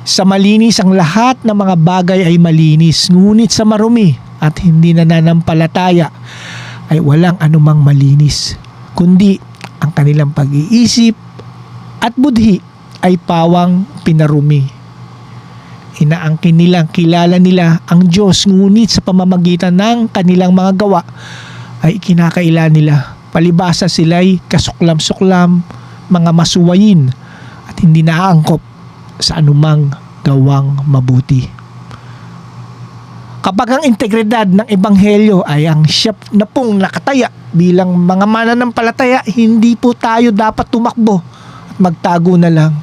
Sa malinis ang lahat ng mga bagay ay malinis, ngunit sa marumi at hindi nananampalataya ay walang anumang malinis, kundi ang kanilang pag-iisip at budhi ay pawang pinarumi. Inaangkin nilang kilala nila ang Diyos, ngunit sa pamamagitan ng kanilang mga gawa ay kinakaila nila. Palibasa sila'y kasuklam-suklam, mga masuwayin at hindi naaangkop sa anumang gawang mabuti. Kapag ang integridad ng ebanghelyo ay ang siyap na pong nakataya bilang mga mananampalataya, hindi po tayo dapat tumakbo at magtago na lang.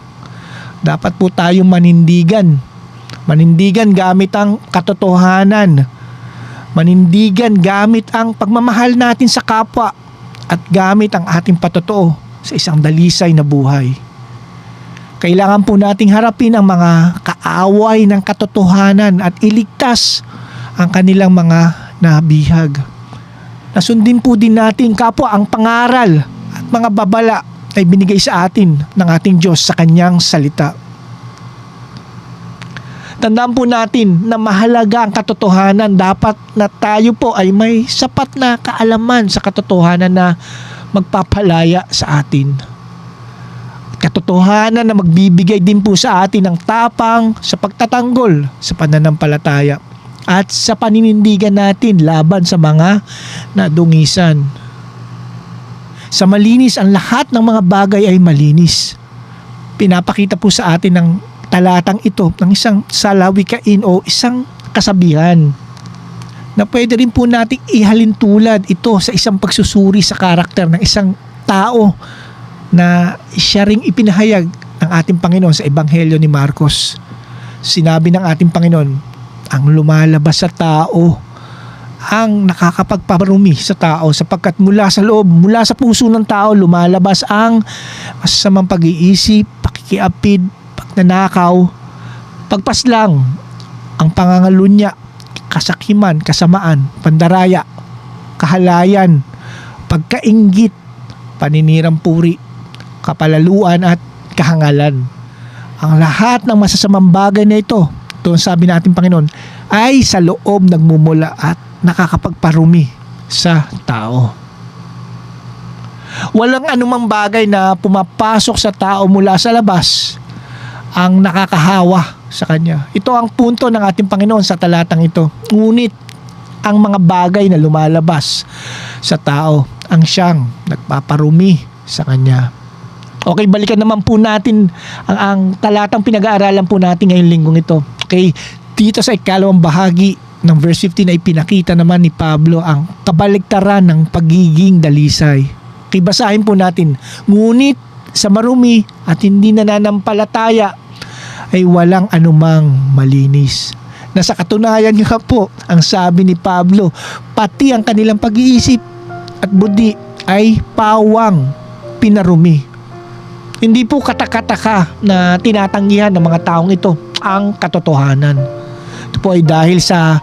Dapat po tayong manindigan gamit ang katotohanan, manindigan gamit ang pagmamahal natin sa kapwa at gamit ang ating patotoo sa isang dalisay na buhay. Kailangan po nating harapin ang mga kaaway ng katotohanan at iligtas ang kanilang mga nabihag. Nasundin po din natin kapwa ang pangaral at mga babala ay binigay sa atin ng ating Diyos sa kanyang salita. Tandaan po natin na mahalaga ang katotohanan. Dapat na tayo po ay may sapat na kaalaman sa katotohanan na magpapalaya sa atin. Katotohanan na magbibigay din po sa atin ng tapang sa pagtatanggol sa pananampalataya at sa paninindigan natin laban sa mga nadungisan. Sa malinis ang lahat ng mga bagay ay malinis. Pinapakita po sa atin ng talatang ito ng isang salawikain o isang kasabihan na pwede rin po nating ihalin tulad ito sa isang pagsusuri sa karakter ng isang tao na siya ring ipinahayag ng ating Panginoon sa Ebanghelyo ni Marcos. Sinabi ng ating Panginoon, ang lumalabas sa tao ang nakakapagparumi sa tao, sapagkat mula sa loob, mula sa puso ng tao lumalabas ang masasamang pag-iisip, pakikiapid, pagnanakaw, pagpaslang, ang pangangalunya, kasakiman, kasamaan, pandaraya, kahalayan, pagkainggit, paninirang puri, kapalaluan at kahangalan. Ang lahat ng masasamang bagay na ito, sabi ng ating Panginoon, ay sa loob nagmumula at nakakapagparumi sa tao. Walang anumang bagay na pumapasok sa tao mula sa labas ang nakakahawa sa kanya. Ito ang punto ng ating Panginoon sa talatang ito. Ngunit ang mga bagay na lumalabas sa tao ang siyang nagpaparumi sa kanya. Okay, balikan naman po natin ang talatang pinag-aaralan po natin ngayong linggong ito. Okay, dito sa ikalawang bahagi ng verse 15 ay pinakita naman ni Pablo ang kabaligtaran ng pagiging dalisay. Okay, basahin po natin. Ngunit sa marumi at hindi nananampalataya ay walang anumang malinis. Na sa katunayan nga po, ang sabi ni Pablo, pati ang kanilang pag-iisip at budi ay pawang pinarumi. Hindi po katakataka na tinatanggihan ng mga taong ito ang katotohanan. Ito po ay dahil sa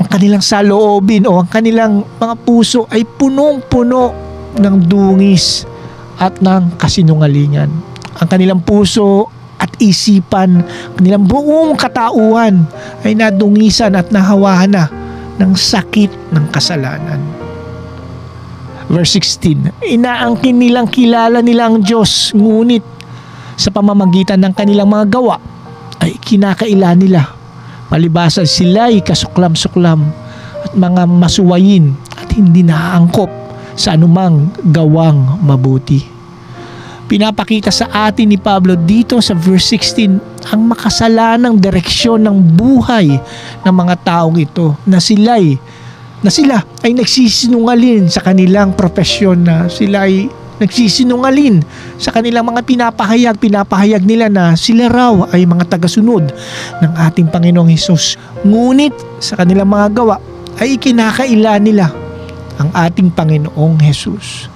ang kanilang saloobin o ang kanilang mga puso ay punong-puno ng dungis at ng kasinungalingan. Ang kanilang puso at isipan, kanilang buong katauhan ay nadungisan at nahawahan na ng sakit ng kasalanan. Verse 16, inaangkin nilang kilala nila ang Diyos, ngunit sa pamamagitan ng kanilang mga gawa ay kinakaila nila. Palibasa sila'y kasuklam-suklam at mga masuwayin at hindi naaangkop sa anumang gawang mabuti. Pinapakita sa atin ni Pablo dito sa verse 16 ang makasalanang direksyon ng buhay ng mga taong ito na sila ay nagsisinungalin sa kanilang propesyon, na sila ay nagsisinungalin sa kanilang mga pinapahayag nila na sila raw ay mga tagasunod ng ating Panginoong Hesus. Ngunit sa kanilang mga gawa ay ikinakaila nila ang ating Panginoong Hesus.